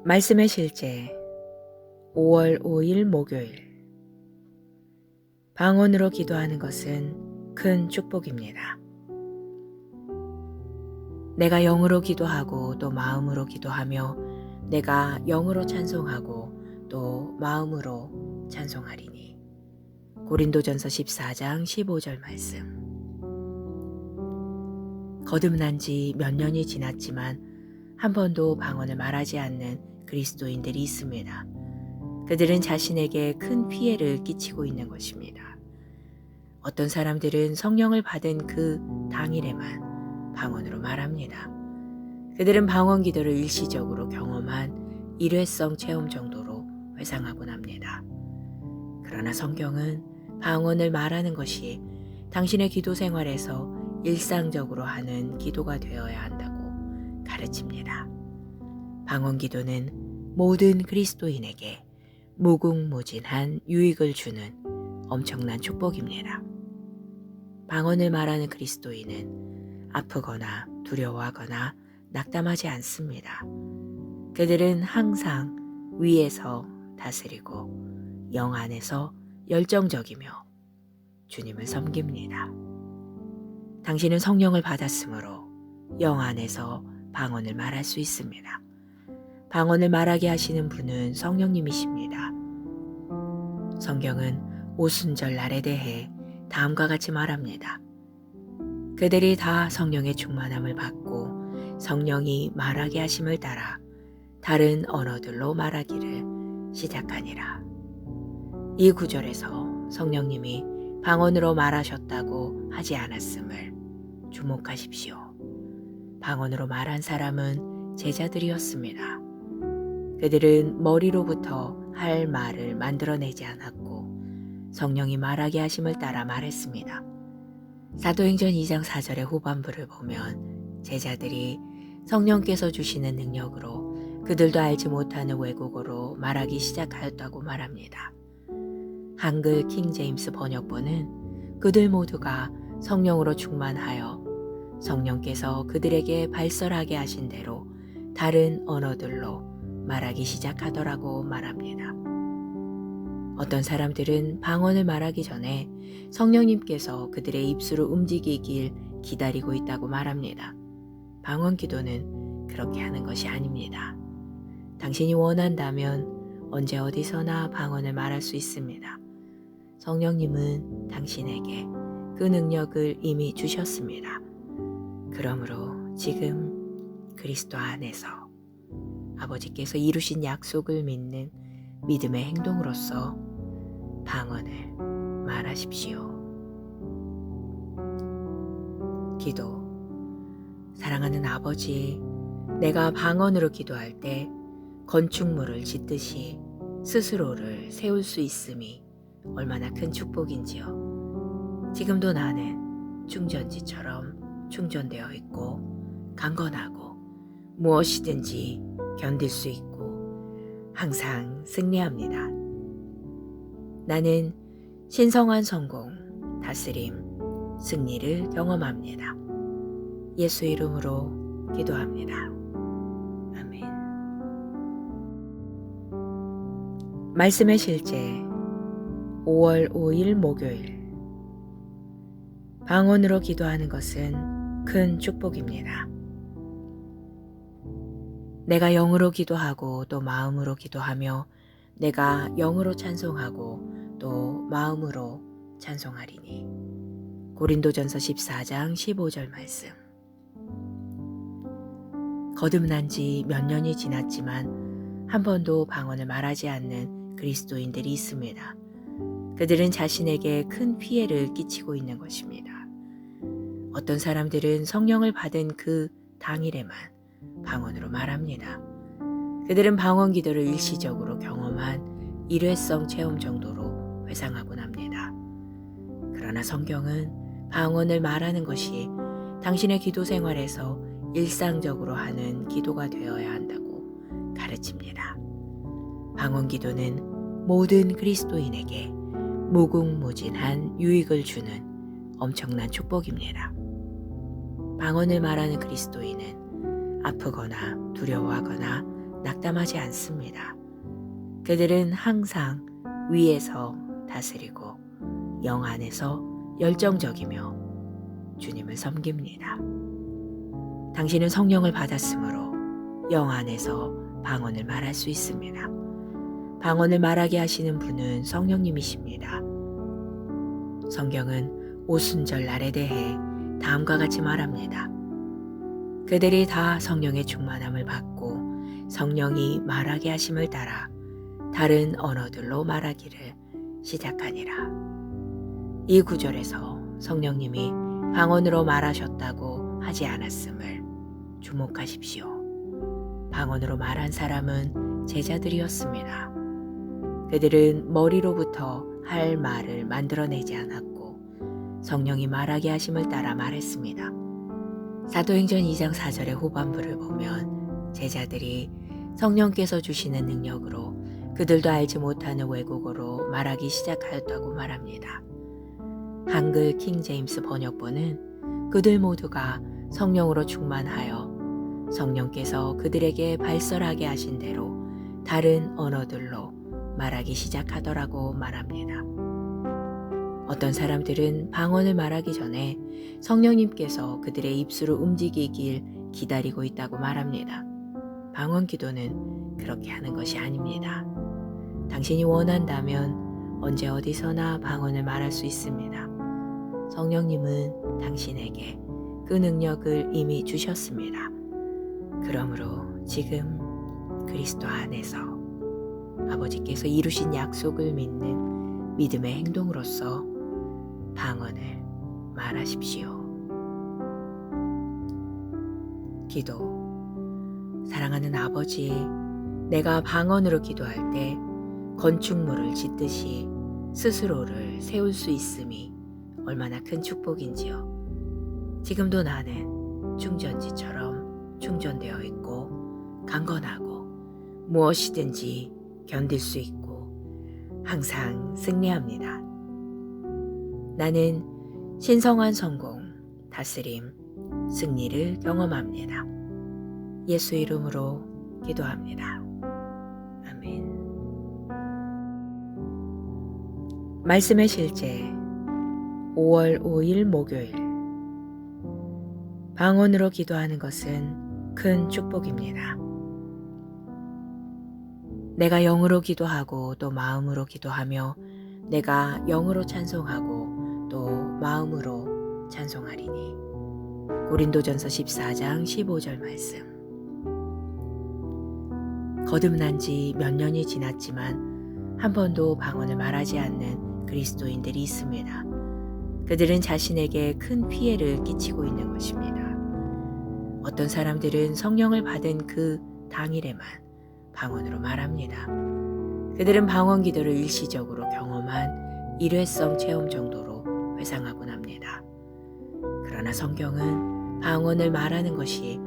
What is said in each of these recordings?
말씀의 실제 5월 5일 목요일. 방언으로 기도하는 것은 큰 축복입니다. 내가 영으로 기도하고 또 마음으로 기도하며 내가 영으로 찬송하고 또 마음으로 찬송하리니. 고린도전서 14장 15절 말씀. 거듭난 지 몇 년이 지났지만 한 번도 방언을 말하지 않는 그리스도인들이 있습니다. 그들은 자신에게 큰 피해를 끼치고 있는 것입니다. 어떤 사람들은 성령을 받은 그 당일에만 방언으로 말합니다. 그들은 방언 기도를 일시적으로 경험한 일회성 체험 정도로 회상하곤 합니다. 그러나 성경은 방언을 말하는 것이 당신의 기도 생활에서 일상적으로 하는 기도가 되어야 한다고 가르칩니다. 방언 기도는 모든 그리스도인에게 무궁무진한 유익을 주는 엄청난 축복입니다. 방언을 말하는 그리스도인은 아프거나 두려워하거나 낙담하지 않습니다. 그들은 항상 위에서 다스리고 영 안에서 열정적이며 주님을 섬깁니다. 당신은 성령을 받았으므로 영 안에서 방언을 말할 수 있습니다. 방언을 말하게 하시는 분은 성령님이십니다. 성경은 오순절 날에 대해 다음과 같이 말합니다. 그들이 다 성령의 충만함을 받고 성령이 말하게 하심을 따라 다른 언어들로 말하기를 시작하니라. 이 구절에서 성령님이 방언으로 말하셨다고 하지 않았음을 주목하십시오. 방언으로 말한 사람은 제자들이었습니다. 그들은 머리로부터 할 말을 만들어내지 않았고 성령이 말하게 하심을 따라 말했습니다. 사도행전 2장 4절의 후반부를 보면 제자들이 성령께서 주시는 능력으로 그들도 알지 못하는 외국어로 말하기 시작하였다고 말합니다. 한글 킹 제임스 번역본은 그들 모두가 성령으로 충만하여 성령께서 그들에게 발설하게 하신 대로 다른 언어들로 말하기 시작하더라고 말합니다. 어떤 사람들은 방언을 말하기 전에 성령님께서 그들의 입술을 움직이길 기다리고 있다고 말합니다. 방언 기도는 그렇게 하는 것이 아닙니다. 당신이 원한다면 언제 어디서나 방언을 말할 수 있습니다. 성령님은 당신에게 그 능력을 이미 주셨습니다. 그러므로 지금 그리스도 안에서 아버지께서 이루신 약속을 믿는 믿음의 행동으로서 방언을 말하십시오. 기도. 사랑하는 아버지, 내가 방언으로 기도할 때 건축물을 짓듯이 스스로를 세울 수 있음이 얼마나 큰 축복인지요. 지금도 나는 충전지처럼 충전되어 있고 강건하고 무엇이든지 견딜 수 있고 항상 승리합니다. 나는 신성한 성공, 다스림, 승리를 경험합니다. 예수 이름으로 기도합니다. 아멘. 말씀의 실제 5월 5일 목요일. 방언으로 기도하는 것은 큰 축복입니다. 내가 영으로 기도하고 또 마음으로 기도하며 내가 영으로 찬송하고 또 마음으로 찬송하리니. 고린도전서 14장 15절 말씀. 거듭난 지 몇 년이 지났지만 한 번도 방언을 말하지 않는 그리스도인들이 있습니다. 그들은 자신에게 큰 피해를 끼치고 있는 것입니다. 어떤 사람들은 성령을 받은 그 당일에만 방언으로 말합니다. 그들은 방언 기도를 일시적으로 경험한 일회성 체험 정도로 회상하곤 합니다. 그러나 성경은 방언을 말하는 것이 당신의 기도 생활에서 일상적으로 하는 기도가 되어야 한다고 가르칩니다. 방언 기도는 모든 그리스도인에게 무궁무진한 유익을 주는 엄청난 축복입니다. 방언을 말하는 그리스도인은 아프거나 두려워하거나 낙담하지 않습니다. 그들은 항상 위에서 다스리고 영 안에서 열정적이며 주님을 섬깁니다. 당신은 성령을 받았으므로 영 안에서 방언을 말할 수 있습니다. 방언을 말하게 하시는 분은 성령님이십니다. 성경은 오순절 날에 대해 다음과 같이 말합니다. 그들이 다 성령의 충만함을 받고 성령이 말하게 하심을 따라 다른 언어들로 말하기를 시작하니라. 이 구절에서 성령님이 방언으로 말하셨다고 하지 않았음을 주목하십시오. 방언으로 말한 사람은 제자들이었습니다. 그들은 머리로부터 할 말을 만들어내지 않았고 성령이 말하게 하심을 따라 말했습니다. 사도행전 2장 4절의 후반부를 보면 제자들이 성령께서 주시는 능력으로 그들도 알지 못하는 외국어로 말하기 시작하였다고 말합니다. 한글 킹 제임스 번역본은 그들 모두가 성령으로 충만하여 성령께서 그들에게 발설하게 하신 대로 다른 언어들로 말하기 시작하더라고 말합니다. 어떤 사람들은 방언을 말하기 전에 성령님께서 그들의 입술을 움직이길 기다리고 있다고 말합니다. 방언 기도는 그렇게 하는 것이 아닙니다. 당신이 원한다면 언제 어디서나 방언을 말할 수 있습니다. 성령님은 당신에게 그 능력을 이미 주셨습니다. 그러므로 지금 그리스도 안에서 아버지께서 이루신 약속을 믿는 믿음의 행동으로서 방언을 말하십시오. 기도. 사랑하는 아버지, 내가 방언으로 기도할 때 건축물을 짓듯이 스스로를 세울 수 있음이 얼마나 큰 축복인지요. 지금도 나는 충전지처럼 충전되어 있고 강건하고 무엇이든지 견딜 수 있고 항상 승리합니다. 나는 신성한 성공, 다스림, 승리를 경험합니다. 예수 이름으로 기도합니다. 아멘. 말씀의 실제 5월 5일 목요일. 방언으로 기도하는 것은 큰 축복입니다. 내가 영으로 기도하고 또 마음으로 기도하며 내가 영으로 찬송하고 또 마음으로 찬송하리니. 고린도전서 14장 15절 말씀. 거듭난 지 몇 년이 지났지만 한 번도 방언을 말하지 않는 그리스도인들이 있습니다. 그들은 자신에게 큰 피해를 끼치고 있는 것입니다. 어떤 사람들은 성령을 받은 그 당일에만 방언으로 말합니다. 그들은 방언 기도를 일시적으로 경험한 일회성 체험 정도로 회상하곤 합니다. 그러나 성경은 방언을 말하는 것이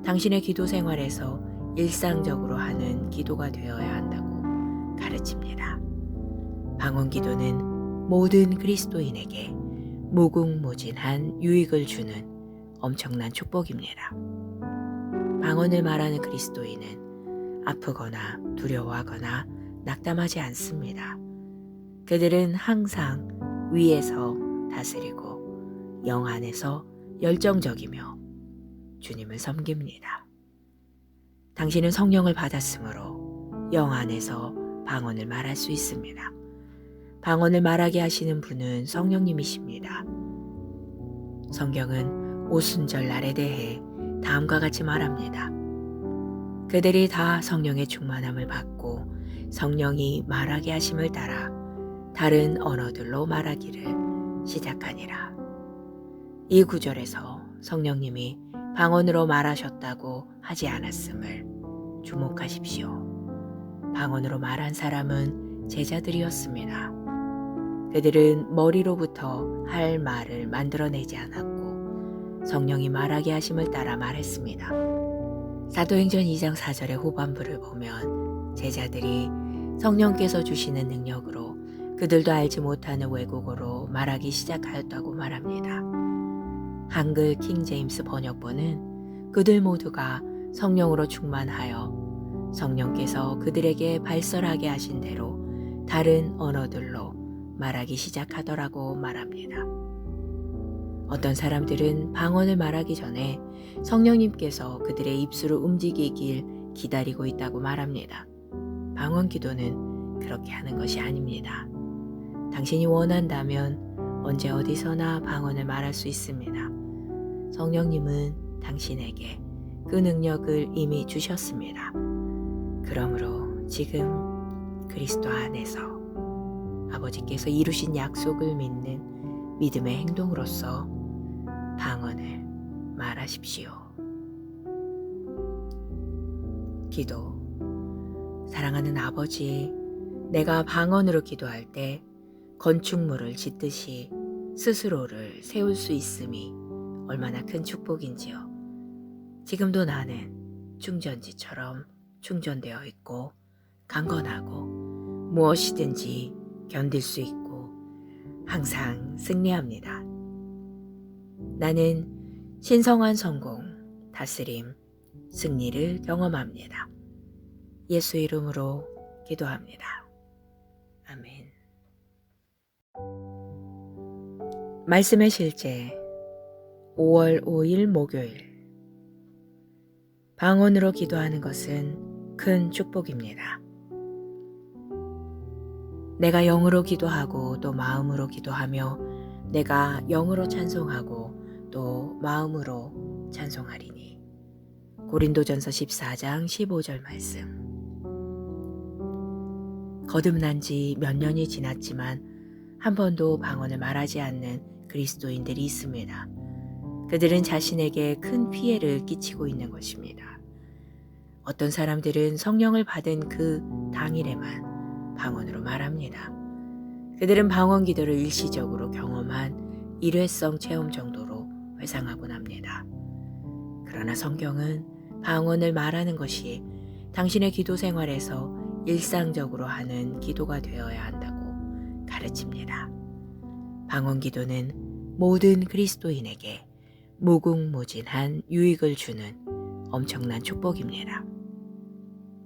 당신의 기도 생활에서 일상적으로 하는 기도가 되어야 한다고 가르칩니다. 방언 기도는 모든 그리스도인에게 무궁무진한 유익을 주는 엄청난 축복입니다. 방언을 말하는 그리스도인은 아프거나 두려워하거나 낙담하지 않습니다. 그들은 항상 위에서 다스리고 영 안에서 열정적이며 주님을 섬깁니다. 당신은 성령을 받았으므로 영 안에서 방언을 말할 수 있습니다. 방언을 말하게 하시는 분은 성령님이십니다. 성경은 오순절 날에 대해 다음과 같이 말합니다. 그들이 다 성령의 충만함을 받고 성령이 말하게 하심을 따라 다른 언어들로 말하기를 시작하니라. 이 구절에서 성령님이 방언으로 말하셨다고 하지 않았음을 주목하십시오. 방언으로 말한 사람은 제자들이었습니다. 그들은 머리로부터 할 말을 만들어내지 않았고 성령이 말하게 하심을 따라 말했습니다. 사도행전 2장 4절의 후반부를 보면 제자들이 성령께서 주시는 능력으로 그들도 알지 못하는 외국어로 말하기 시작하였다고 말합니다. 한글 킹 제임스 번역본은 그들 모두가 성령으로 충만하여 성령께서 그들에게 발설하게 하신 대로 다른 언어들로 말하기 시작하더라고 말합니다. 어떤 사람들은 방언을 말하기 전에 성령님께서 그들의 입술을 움직이길 기다리고 있다고 말합니다. 방언 기도는 그렇게 하는 것이 아닙니다. 당신이 원한다면 언제 어디서나 방언을 말할 수 있습니다. 성령님은 당신에게 그 능력을 이미 주셨습니다. 그러므로 지금 그리스도 안에서 아버지께서 이루신 약속을 믿는 믿음의 행동으로서 방언을 말하십시오. 기도. 사랑하는 아버지, 내가 방언으로 기도할 때 건축물을 짓듯이 스스로를 세울 수 있음이 얼마나 큰 축복인지요. 지금도 나는 충전지처럼 충전되어 있고 강건하고 무엇이든지 견딜 수 있고 항상 승리합니다. 나는 신성한 성공, 다스림, 승리를 경험합니다. 예수 이름으로 기도합니다. 아멘. 말씀의 실제 5월 5일 목요일. 방언으로 기도하는 것은 큰 축복입니다. 내가 영으로 기도하고 또 마음으로 기도하며 내가 영으로 찬송하고 또 마음으로 찬송하리니. 고린도전서 14장 15절 말씀. 거듭난 지 몇 년이 지났지만 한 번도 방언을 말하지 않는 그리스도인들이 있습니다. 그들은 자신에게 큰 피해를 끼치고 있는 것입니다. 어떤 사람들은 성령을 받은 그 당일에만 방언으로 말합니다. 그들은 방언 기도를 일시적으로 경험한 일회성 체험 정도로 회상하곤 합니다. 그러나 성경은 방언을 말하는 것이 당신의 기도 생활에서 일상적으로 하는 기도가 되어야 한다고 가르칩니다. 방언 기도는 모든 그리스도인에게 무궁무진한 유익을 주는 엄청난 축복입니다.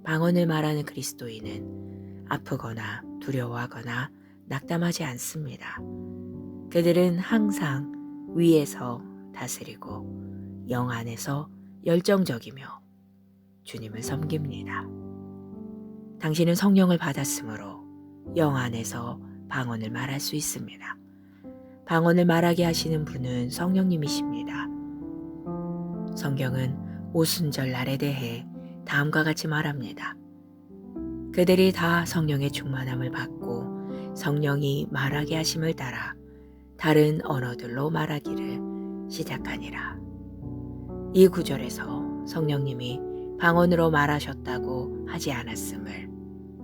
방언을 말하는 그리스도인은 아프거나 두려워하거나 낙담하지 않습니다. 그들은 항상 위에서 다스리고 영 안에서 열정적이며 주님을 섬깁니다. 당신은 성령을 받았으므로 영 안에서 방언을 말할 수 있습니다. 방언을 말하게 하시는 분은 성령님이십니다. 성경은 오순절 날에 대해 다음과 같이 말합니다. 그들이 다 성령의 충만함을 받고 성령이 말하게 하심을 따라 다른 언어들로 말하기를 시작하니라. 이 구절에서 성령님이 방언으로 말하셨다고 하지 않았음을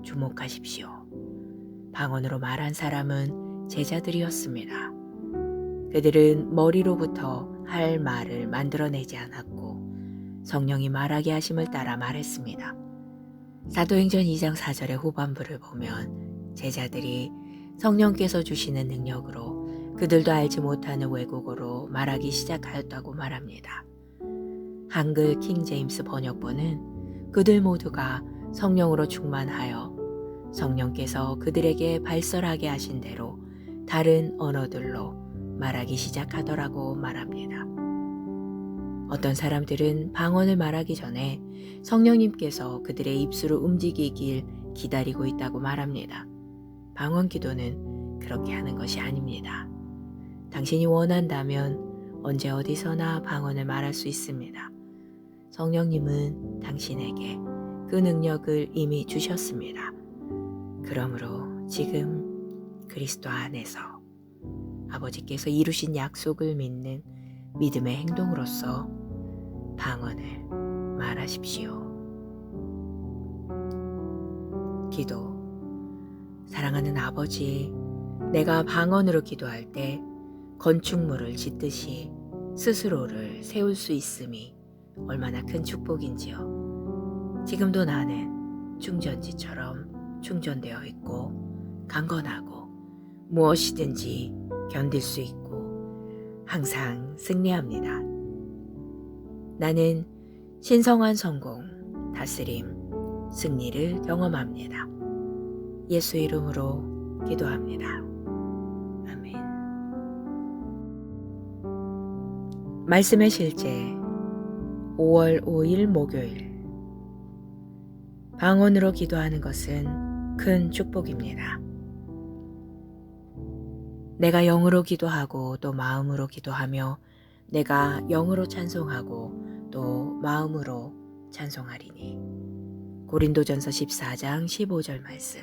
주목하십시오. 방언으로 말한 사람은 제자들이었습니다. 그들은 머리로부터 할 말을 만들어내지 않았고 성령이 말하게 하심을 따라 말했습니다. 사도행전 2장 4절의 후반부를 보면 제자들이 성령께서 주시는 능력으로 그들도 알지 못하는 외국어로 말하기 시작하였다고 말합니다. 한글 킹 제임스 번역본은 그들 모두가 성령으로 충만하여 성령께서 그들에게 발설하게 하신 대로 다른 언어들로 말하기 시작하더라고 말합니다. 어떤 사람들은 방언을 말하기 전에 성령님께서 그들의 입술을 움직이길 기다리고 있다고 말합니다. 방언 기도는 그렇게 하는 것이 아닙니다. 당신이 원한다면 언제 어디서나 방언을 말할 수 있습니다. 성령님은 당신에게 그 능력을 이미 주셨습니다. 그러므로 지금 그리스도 안에서 아버지께서 이루신 약속을 믿는 믿음의 행동으로서 방언을 말하십시오. 기도. 사랑하는 아버지, 내가 방언으로 기도할 때 건축물을 짓듯이 스스로를 세울 수 있음이 얼마나 큰 축복인지요. 지금도 나는 충전지처럼 충전되어 있고 강건하고 무엇이든지 견딜 수 있고 항상 승리합니다. 나는 신성한 성공, 다스림, 승리를 경험합니다. 예수 이름으로 기도합니다. 아멘. 말씀의 실제 5월 5일 목요일. 방언으로 기도하는 것은 큰 축복입니다. 내가 영으로 기도하고 또 마음으로 기도하며 내가 영으로 찬송하고 또 마음으로 찬송하리니. 고린도전서 14장 15절 말씀.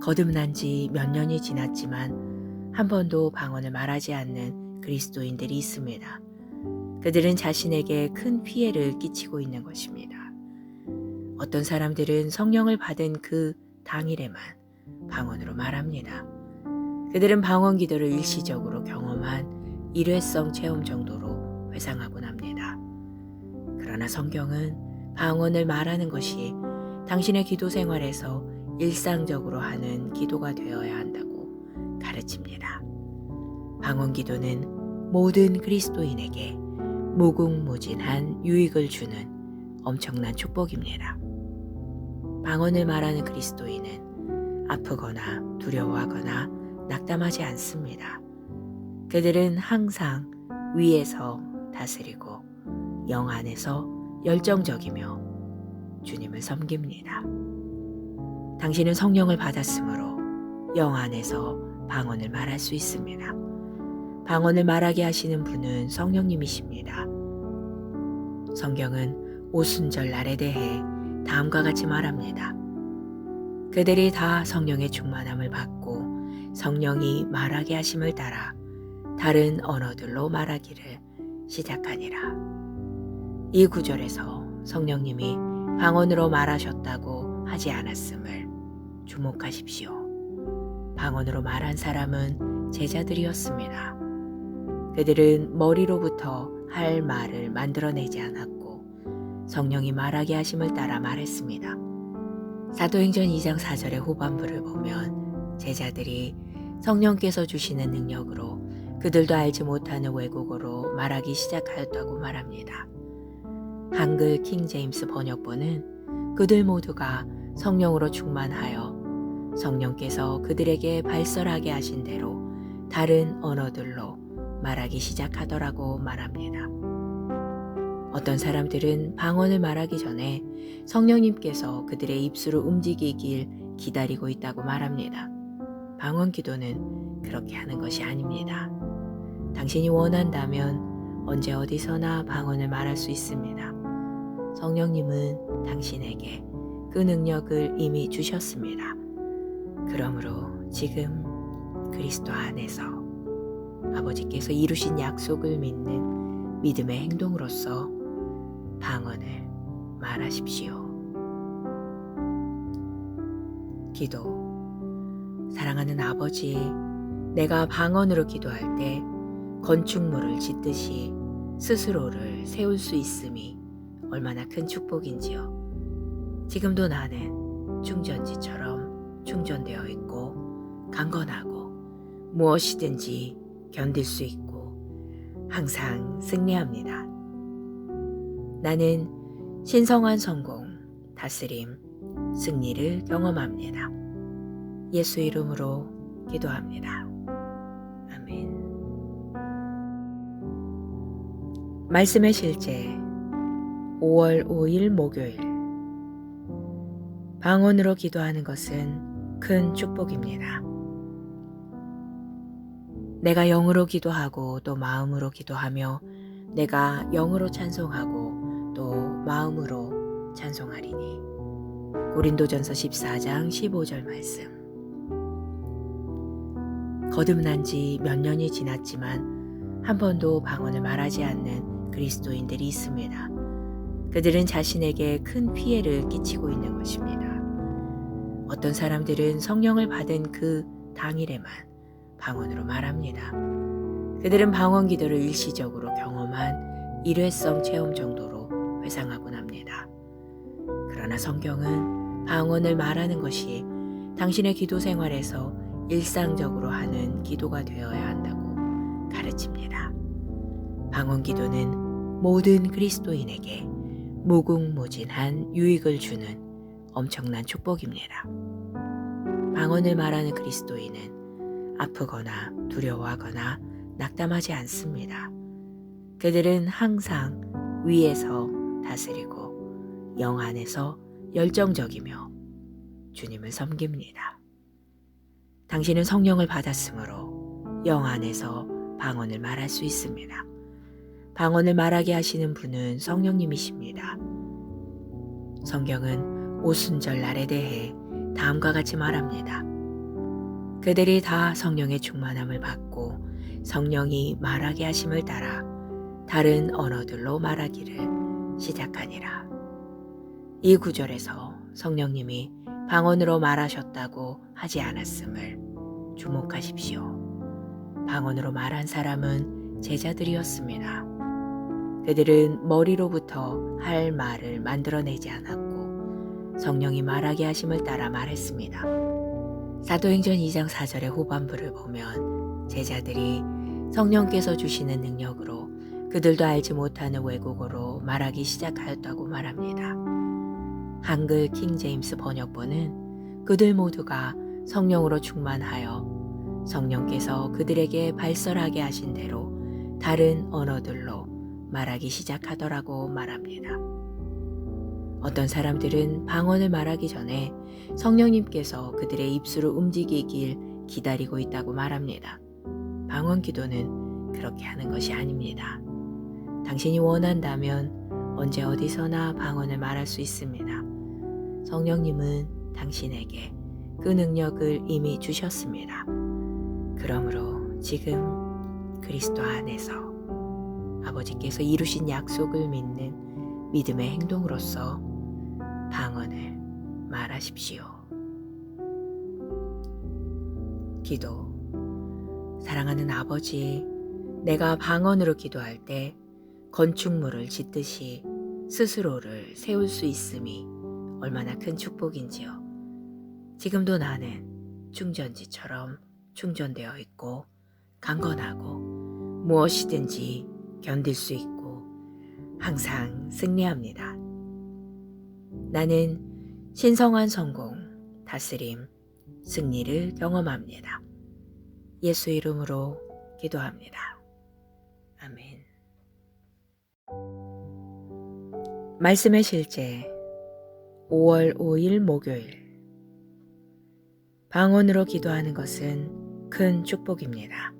거듭난 지 몇 년이 지났지만 한 번도 방언을 말하지 않는 그리스도인들이 있습니다. 그들은 자신에게 큰 피해를 끼치고 있는 것입니다. 어떤 사람들은 성령을 받은 그 당일에만 방언으로 말합니다. 그들은 방언 기도를 일시적으로 경험한 일회성 체험 정도로 회상하곤 합니다. 그러나 성경은 방언을 말하는 것이 당신의 기도 생활에서 일상적으로 하는 기도가 되어야 한다고 가르칩니다. 방언 기도는 모든 그리스도인에게 무궁무진한 유익을 주는 엄청난 축복입니다. 방언을 말하는 그리스도인은 아프거나 두려워하거나 낙담하지 않습니다. 그들은 항상 위에서 다스리고 영 안에서 열정적이며 주님을 섬깁니다. 당신은 성령을 받았으므로 영 안에서 방언을 말할 수 있습니다. 방언을 말하게 하시는 분은 성령님이십니다. 성경은 오순절 날에 대해 다음과 같이 말합니다. 그들이 다 성령의 충만함을 받고 성령이 말하게 하심을 따라 다른 언어들로 말하기를 시작하니라. 이 구절에서 성령님이 방언으로 말하셨다고 하지 않았음을 주목하십시오. 방언으로 말한 사람은 제자들이었습니다. 그들은 머리로부터 할 말을 만들어내지 않았고 성령이 말하게 하심을 따라 말했습니다. 사도행전 2장 4절의 후반부를 보면 제자들이 성령께서 주시는 능력으로 그들도 알지 못하는 외국어로 말하기 시작하였다고 말합니다. 한글 킹 제임스 번역본은 그들 모두가 성령으로 충만하여 성령께서 그들에게 발설하게 하신 대로 다른 언어들로 말하기 시작하더라고 말합니다. 어떤 사람들은 방언을 말하기 전에 성령님께서 그들의 입술을 움직이길 기다리고 있다고 말합니다. 방언 기도는 그렇게 하는 것이 아닙니다. 당신이 원한다면 언제 어디서나 방언을 말할 수 있습니다. 성령님은 당신에게 그 능력을 이미 주셨습니다. 그러므로 지금 그리스도 안에서 아버지께서 이루신 약속을 믿는 믿음의 행동으로서 방언을 말하십시오. 기도. 사랑하는 아버지, 내가 방언으로 기도할 때 건축물을 짓듯이 스스로를 세울 수 있음이 얼마나 큰 축복인지요. 지금도 나는 충전지처럼 충전되어 있고 강건하고 무엇이든지 견딜 수 있고 항상 승리합니다. 나는 신성한 성공, 다스림, 승리를 경험합니다. 예수 이름으로 기도합니다. 아멘. 말씀의 실제 5월 5일 목요일. 방언으로 기도하는 것은 큰 축복입니다. 내가 영으로 기도하고 또 마음으로 기도하며 내가 영으로 찬송하고 또 마음으로 찬송하리니. 고린도전서 14장 15절 말씀. 거듭난 지 몇 년이 지났지만 한 번도 방언을 말하지 않는 그리스도인들이 있습니다. 그들은 자신에게 큰 피해를 끼치고 있는 것입니다. 어떤 사람들은 성령을 받은 그 당일에만 방언으로 말합니다. 그들은 방언 기도를 일시적으로 경험한 일회성 체험 정도로 회상하곤 합니다. 그러나 성경은 방언을 말하는 것이 당신의 기도 생활에서 일상적으로 하는 기도가 되어야 한다고 가르칩니다. 방언 기도는 모든 그리스도인에게 무궁무진한 유익을 주는 엄청난 축복입니다. 방언을 말하는 그리스도인은 아프거나 두려워하거나 낙담하지 않습니다. 그들은 항상 위에서 다스리고 영 안에서 열정적이며 주님을 섬깁니다. 당신은 성령을 받았으므로 영 안에서 방언을 말할 수 있습니다. 방언을 말하게 하시는 분은 성령님이십니다. 성경은 오순절 날에 대해 다음과 같이 말합니다. 그들이 다 성령의 충만함을 받고 성령이 말하게 하심을 따라 다른 언어들로 말하기를 시작하니라. 이 구절에서 성령님이 방언으로 말하셨다고 하지 않았음을 주목하십시오. 방언으로 말한 사람은 제자들이었습니다. 그들은 머리로부터 할 말을 만들어내지 않았고 성령이 말하게 하심을 따라 말했습니다. 사도행전 2장 4절의 후반부를 보면 제자들이 성령께서 주시는 능력으로 그들도 알지 못하는 외국어로 말하기 시작하였다고 말합니다. 한글 킹 제임스 번역본은 그들 모두가 성령으로 충만하여 성령께서 그들에게 발설하게 하신 대로 다른 언어들로 말하기 시작하더라고 말합니다. 어떤 사람들은 방언을 말하기 전에 성령님께서 그들의 입술을 움직이길 기다리고 있다고 말합니다. 방언 기도는 그렇게 하는 것이 아닙니다. 당신이 원한다면 언제 어디서나 방언을 말할 수 있습니다. 성령님은 당신에게 그 능력을 이미 주셨습니다. 그러므로 지금 그리스도 안에서 아버지께서 이루신 약속을 믿는 믿음의 행동으로서 방언을 말하십시오. 기도. 사랑하는 아버지, 내가 방언으로 기도할 때 건축물을 짓듯이 스스로를 세울 수 있음이 얼마나 큰 축복인지요. 지금도 나는 충전지처럼 충전되어 있고 강건하고 무엇이든지 견딜 수 있고 항상 승리합니다. 나는 신성한 성공, 다스림, 승리를 경험합니다. 예수 이름으로 기도합니다. 아멘. 말씀의 실제 5월 5일 목요일. 방언으로 기도하는 것은 큰 축복입니다.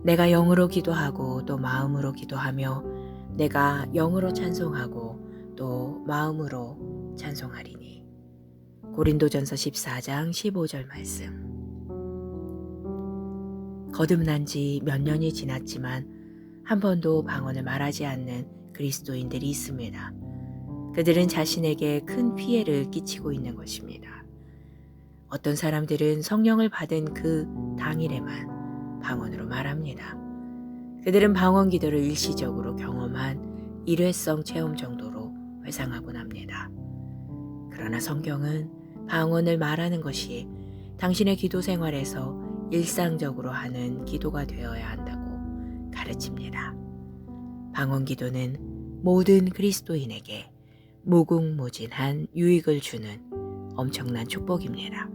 내가 영으로 기도하고 또 마음으로 기도하며 내가 영으로 찬송하고 또 마음으로 찬송하리니. 고린도전서 14장 15절 말씀. 거듭난 지 몇 년이 지났지만 한 번도 방언을 말하지 않는 그리스도인들이 있습니다. 그들은 자신에게 큰 피해를 끼치고 있는 것입니다. 어떤 사람들은 성령을 받은 그 당일에만 방언으로 말합니다. 그들은 방언 기도를 일시적으로 경험한 일회성 체험 정도로 회상하곤 합니다. 그러나 성경은 방언을 말하는 것이 당신의 기도 생활에서 일상적으로 하는 기도가 되어야 한다고 가르칩니다. 방언 기도는 모든 그리스도인에게 무궁무진한 유익을 주는 엄청난 축복입니다.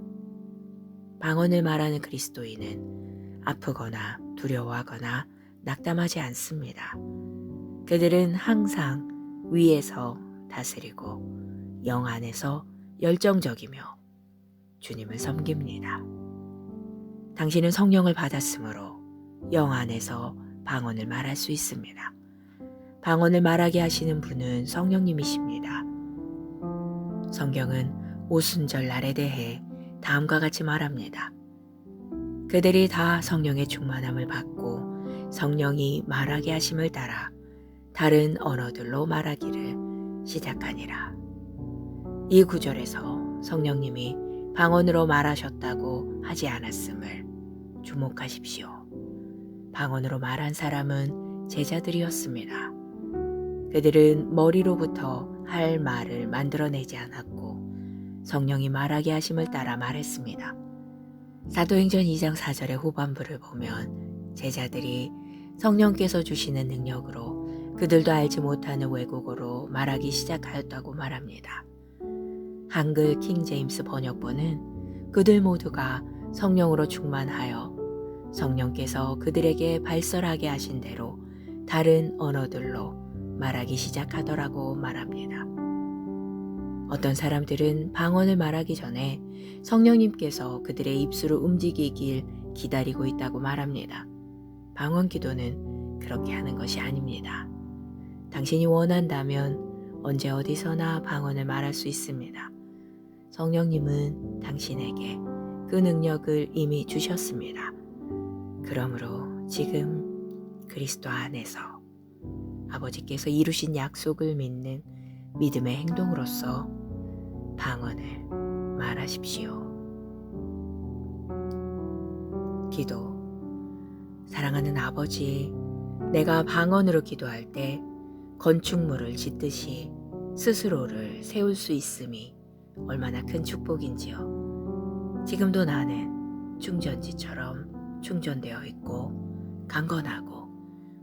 방언을 말하는 그리스도인은 아프거나 두려워하거나 낙담하지 않습니다. 그들은 항상 위에서 다스리고 영 안에서 열정적이며 주님을 섬깁니다. 당신은 성령을 받았으므로 영 안에서 방언을 말할 수 있습니다. 방언을 말하게 하시는 분은 성령님이십니다. 성경은 오순절 날에 대해 다음과 같이 말합니다. 그들이 다 성령의 충만함을 받고 성령이 말하게 하심을 따라 다른 언어들로 말하기를 시작하니라. 이 구절에서 성령님이 방언으로 말하셨다고 하지 않았음을 주목하십시오. 방언으로 말한 사람은 제자들이었습니다. 그들은 머리로부터 할 말을 만들어내지 않았고 성령이 말하게 하심을 따라 말했습니다. 사도행전 2장 4절의 후반부를 보면 제자들이 성령께서 주시는 능력으로 그들도 알지 못하는 외국어로 말하기 시작하였다고 말합니다. 한글 킹 제임스 번역본은 그들 모두가 성령으로 충만하여 성령께서 그들에게 발설하게 하신 대로 다른 언어들로 말하기 시작하더라고 말합니다. 어떤 사람들은 방언을 말하기 전에 성령님께서 그들의 입술을 움직이길 기다리고 있다고 말합니다. 방언 기도는 그렇게 하는 것이 아닙니다. 당신이 원한다면 언제 어디서나 방언을 말할 수 있습니다. 성령님은 당신에게 그 능력을 이미 주셨습니다. 그러므로 지금 그리스도 안에서 아버지께서 이루신 약속을 믿는 믿음의 행동으로서 방언을 말하십시오. 기도. 사랑하는 아버지, 내가 방언으로 기도할 때 건축물을 짓듯이 스스로를 세울 수 있음이 얼마나 큰 축복인지요. 지금도 나는 충전지처럼 충전되어 있고 강건하고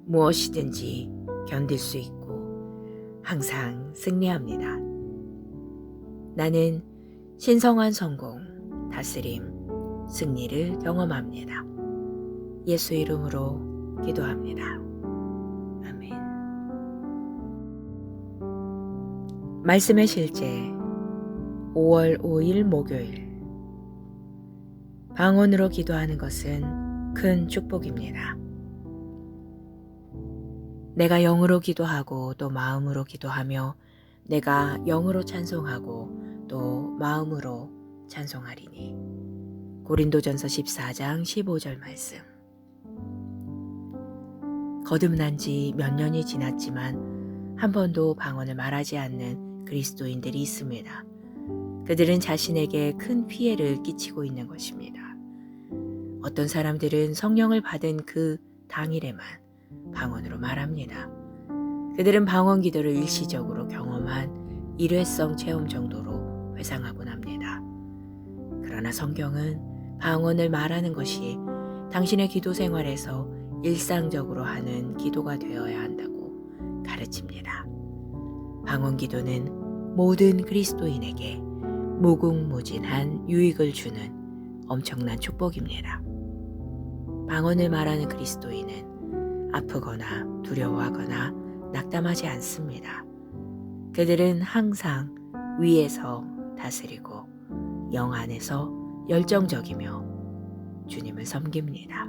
무엇이든지 견딜 수 있고 항상 승리합니다. 나는 신성한 성공, 다스림, 승리를 경험합니다. 예수 이름으로 기도합니다. 아멘. 말씀의 실제 5월 5일 목요일. 방언으로 기도하는 것은 큰 축복입니다. 내가 영으로 기도하고 또 마음으로 기도하며 내가 영으로 찬송하고 또 마음으로 찬송하리니. 고린도전서 14장 15절 말씀. 거듭난 지 몇 년이 지났지만 한 번도 방언을 말하지 않는 그리스도인들이 있습니다. 그들은 자신에게 큰 피해를 끼치고 있는 것입니다. 어떤 사람들은 성령을 받은 그 당일에만 방언으로 말합니다. 그들은 방언 기도를 일시적으로 경험한 일회성 체험 정도로 회상하곤 합니다. 그러나 성경은 방언을 말하는 것이 당신의 기도 생활에서 일상적으로 하는 기도가 되어야 한다고 가르칩니다. 방언 기도는 모든 그리스도인에게 무궁무진한 유익을 주는 엄청난 축복입니다. 방언을 말하는 그리스도인은 아프거나 두려워하거나 낙담하지 않습니다. 그들은 항상 위에서 다스리고 영 안에서 열정적이며 주님을 섬깁니다.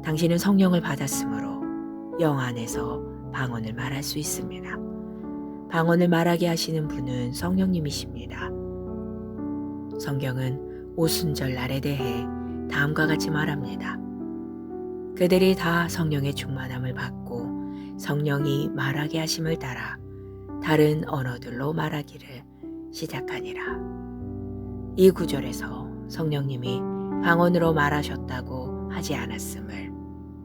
당신은 성령을 받았으므로 영 안에서 방언을 말할 수 있습니다. 방언을 말하게 하시는 분은 성령님이십니다. 성경은 오순절 날에 대해 다음과 같이 말합니다. 그들이 다 성령의 충만함을 받고 성령이 말하게 하심을 따라 다른 언어들로 말하기를 시작하니라. 이 구절에서 성령님이 방언으로 말하셨다고 하지 않았음을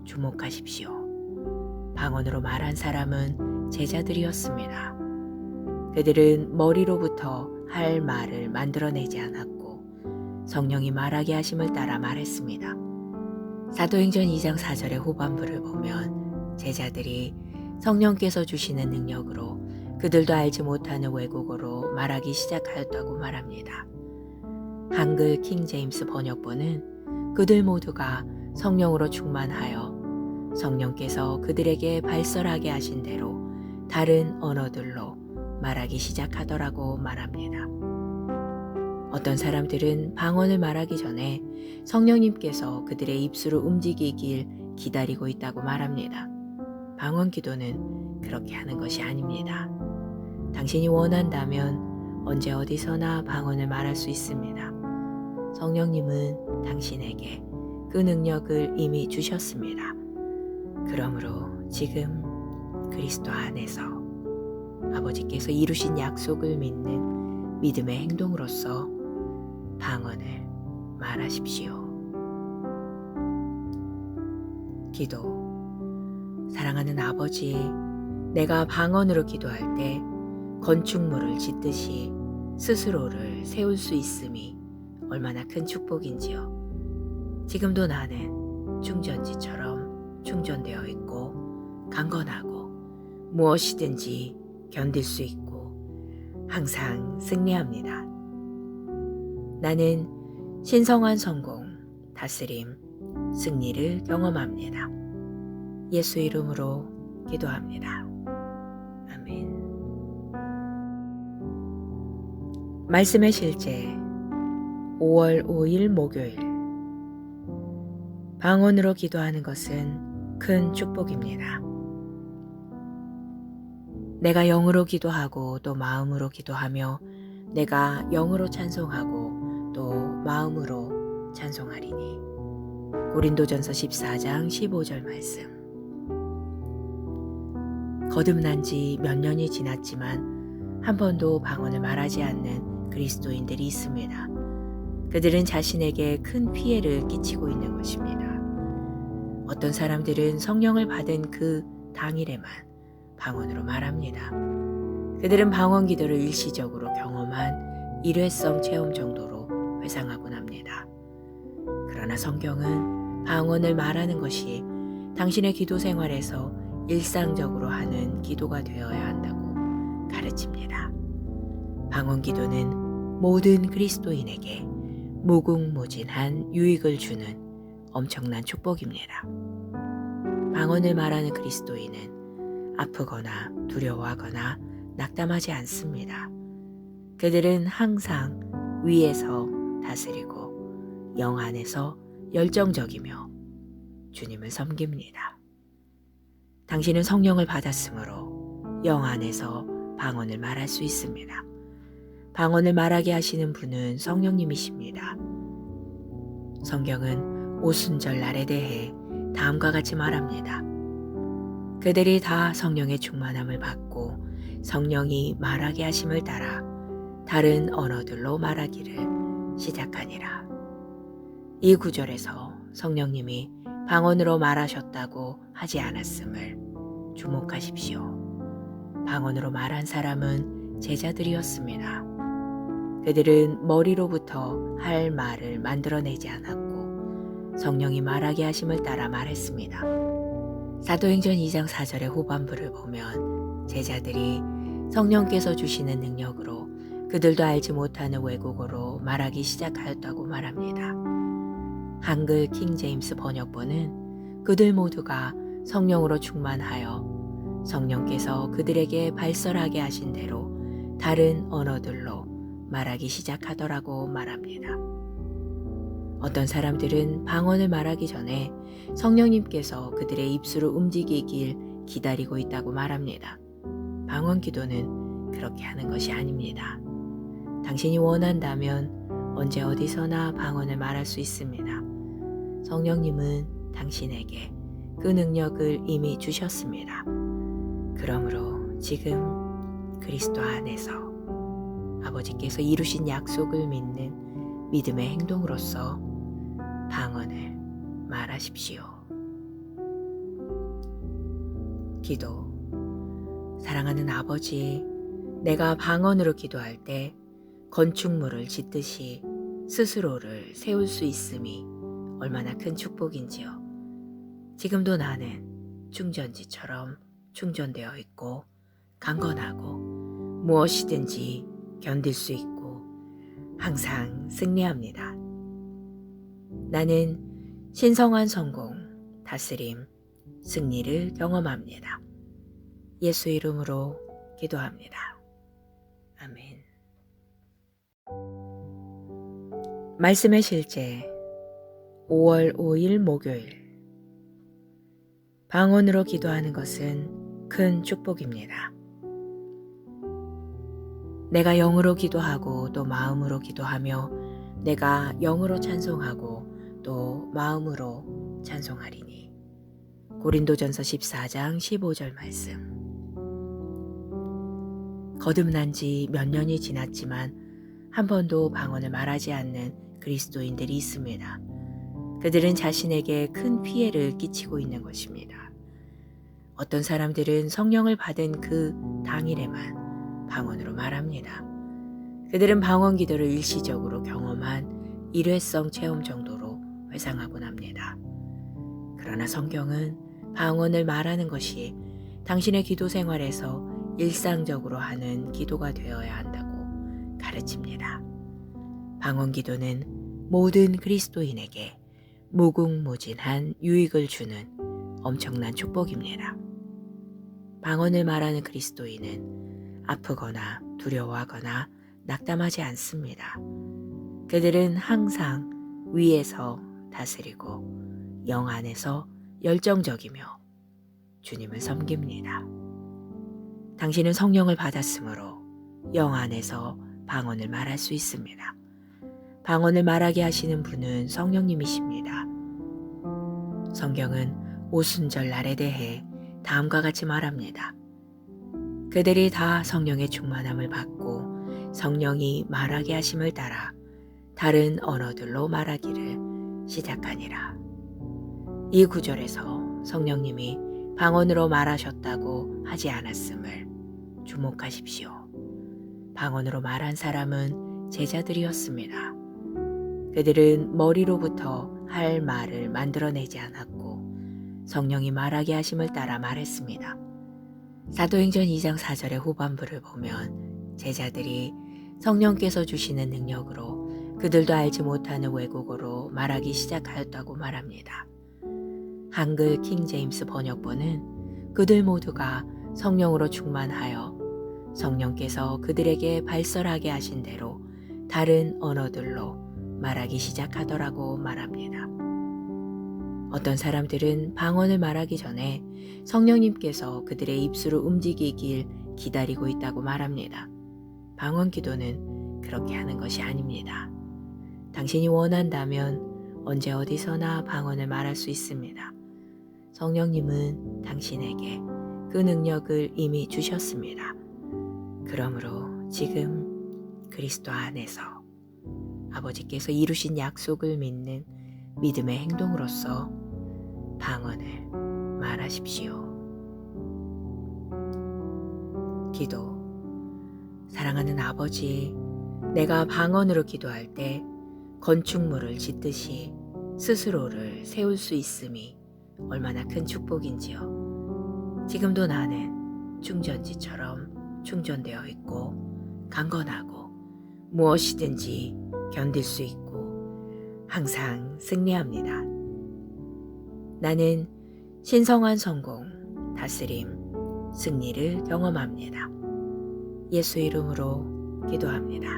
주목하십시오. 방언으로 말한 사람은 제자들이었습니다. 그들은 머리로부터 할 말을 만들어내지 않았고 성령이 말하게 하심을 따라 말했습니다. 사도행전 2장 4절의 후반부를 보면 제자들이 성령께서 주시는 능력으로 그들도 알지 못하는 외국어로 말하기 시작하였다고 말합니다. 한글 킹 제임스 번역본은 그들 모두가 성령으로 충만하여 성령께서 그들에게 발설하게 하신 대로 다른 언어들로 말하기 시작하더라고 말합니다. 어떤 사람들은 방언을 말하기 전에 성령님께서 그들의 입술을 움직이길 기다리고 있다고 말합니다. 방언 기도는 그렇게 하는 것이 아닙니다. 당신이 원한다면 언제 어디서나 방언을 말할 수 있습니다. 성령님은 당신에게 그 능력을 이미 주셨습니다. 그러므로 지금 그리스도 안에서 아버지께서 이루신 약속을 믿는 믿음의 행동으로서 방언을 말하십시오. 기도. 사랑하는 아버지, 내가 방언으로 기도할 때 건축물을 짓듯이 스스로를 세울 수 있음이 얼마나 큰 축복인지요. 지금도 나는 충전지처럼 충전되어 있고 강건하고 무엇이든지 견딜 수 있고 항상 승리합니다. 나는 신성한 성공, 다스림, 승리를 경험합니다. 예수 이름으로 기도합니다. 아멘. 말씀의 실제 5월 5일 목요일. 방언으로 기도하는 것은 큰 축복입니다. 내가 영으로 기도하고 또 마음으로 기도하며 내가 영으로 찬송하고 또 마음으로 찬송하리니. 고린도전서 14장 15절 말씀. 거듭난 지 몇 년이 지났지만 한 번도 방언을 말하지 않는 그리스도인들이 있습니다. 그들은 자신에게 큰 피해를 끼치고 있는 것입니다. 어떤 사람들은 성령을 받은 그 당일에만 방언으로 말합니다. 그들은 방언 기도를 일시적으로 경험한 일회성 체험 정도로 회상하곤 합니다. 그러나 성경은 방언을 말하는 것이 당신의 기도 생활에서 일상적으로 하는 기도가 되어야 한다고 가르칩니다. 방언 기도는 모든 그리스도인에게 무궁무진한 유익을 주는 엄청난 축복입니다. 방언을 말하는 그리스도인은 아프거나 두려워하거나 낙담하지 않습니다. 그들은 항상 위에서 다스리고 영 안에서 열정적이며 주님을 섬깁니다. 당신은 성령을 받았으므로 영 안에서 방언을 말할 수 있습니다. 방언을 말하게 하시는 분은 성령님이십니다. 성경은 오순절 날에 대해 다음과 같이 말합니다. 그들이 다 성령의 충만함을 받고 성령이 말하게 하심을 따라 다른 언어들로 말하기를 시작하니라. 이 구절에서 성령님이 방언으로 말하셨다고 하지 않았음을 주목하십시오. 방언으로 말한 사람은 제자들이었습니다. 그들은 머리로부터 할 말을 만들어내지 않았고 성령이 말하게 하심을 따라 말했습니다. 사도행전 2장 4절의 후반부를 보면 제자들이 성령께서 주시는 능력으로 그들도 알지 못하는 외국어로 말하기 시작하였다고 말합니다. 한글 킹 제임스 번역본은 그들 모두가 성령으로 충만하여 성령께서 그들에게 발설하게 하신 대로 다른 언어들로 말하기 시작하더라고 말합니다. 어떤 사람들은 방언을 말하기 전에 성령님께서 그들의 입술을 움직이길 기다리고 있다고 말합니다. 방언 기도는 그렇게 하는 것이 아닙니다. 당신이 원한다면 언제 어디서나 방언을 말할 수 있습니다. 성령님은 당신에게 그 능력을 이미 주셨습니다. 그러므로 지금 그리스도 안에서 아버지께서 이루신 약속을 믿는 믿음의 행동으로서 방언을 말하십시오. 기도. 사랑하는 아버지, 내가 방언으로 기도할 때 건축물을 짓듯이 스스로를 세울 수 있음이 얼마나 큰 축복인지요. 지금도 나는 충전지처럼 충전되어 있고 강건하고 무엇이든지 견딜 수 있고 항상 승리합니다. 나는 신성한 성공, 다스림, 승리를 경험합니다. 예수 이름으로 기도합니다. 아멘. 말씀의 실제 5월 5일 목요일. 방언으로 기도하는 것은 큰 축복입니다. 내가 영으로 기도하고 또 마음으로 기도하며 내가 영으로 찬송하고 또 마음으로 찬송하리니. 고린도전서 14장 15절 말씀. 거듭난 지 몇 년이 지났지만 한 번도 방언을 말하지 않는 그리스도인들이 있습니다. 그들은 자신에게 큰 피해를 끼치고 있는 것입니다. 어떤 사람들은 성령을 받은 그 당일에만 방언으로 말합니다. 그들은 방언 기도를 일시적으로 경험한 일회성 체험 정도로 회상하곤 합니다. 그러나 성경은 방언을 말하는 것이 당신의 기도 생활에서 일상적으로 하는 기도가 되어야 한다고 가르칩니다. 방언 기도는 모든 그리스도인에게 무궁무진한 유익을 주는 엄청난 축복입니다. 방언을 말하는 그리스도인은 아프거나 두려워하거나 낙담하지 않습니다. 그들은 항상 위에서 다스리고 영 안에서 열정적이며 주님을 섬깁니다. 당신은 성령을 받았으므로 영 안에서 방언을 말할 수 있습니다. 방언을 말하게 하시는 분은 성령님이십니다. 성경은 오순절날에 대해 다음과 같이 말합니다. 그들이 다 성령의 충만함을 받고 성령이 말하게 하심을 따라 다른 언어들로 말하기를 시작하니라. 이 구절에서 성령님이 방언으로 말하셨다고 하지 않았음을 주목하십시오. 방언으로 말한 사람은 제자들이었습니다. 그들은 머리로부터 할 말을 만들어내지 않았고 성령이 말하게 하심을 따라 말했습니다. 사도행전 2장 4절의 후반부를 보면 제자들이 성령께서 주시는 능력으로 그들도 알지 못하는 외국어로 말하기 시작하였다고 말합니다. 한글 킹 제임스 번역본은 그들 모두가 성령으로 충만하여 성령께서 그들에게 발설하게 하신 대로 다른 언어들로 말하기 시작하더라고 말합니다. 어떤 사람들은 방언을 말하기 전에 성령님께서 그들의 입술을 움직이길 기다리고 있다고 말합니다. 방언 기도는 그렇게 하는 것이 아닙니다. 당신이 원한다면 언제 어디서나 방언을 말할 수 있습니다. 성령님은 당신에게 그 능력을 이미 주셨습니다. 그러므로 지금 그리스도 안에서 아버지께서 이루신 약속을 믿는 믿음의 행동으로서 방언을 말하십시오. 기도. 사랑하는 아버지, 내가 방언으로 기도할 때 건축물을 짓듯이 스스로를 세울 수 있음이 얼마나 큰 축복인지요. 지금도 나는 충전지처럼 충전되어 있고 강건하고 무엇이든지 견딜 수 있고 항상 승리합니다. 나는 신성한 성공, 다스림, 승리를 경험합니다. 예수 이름으로 기도합니다.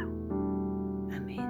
아멘.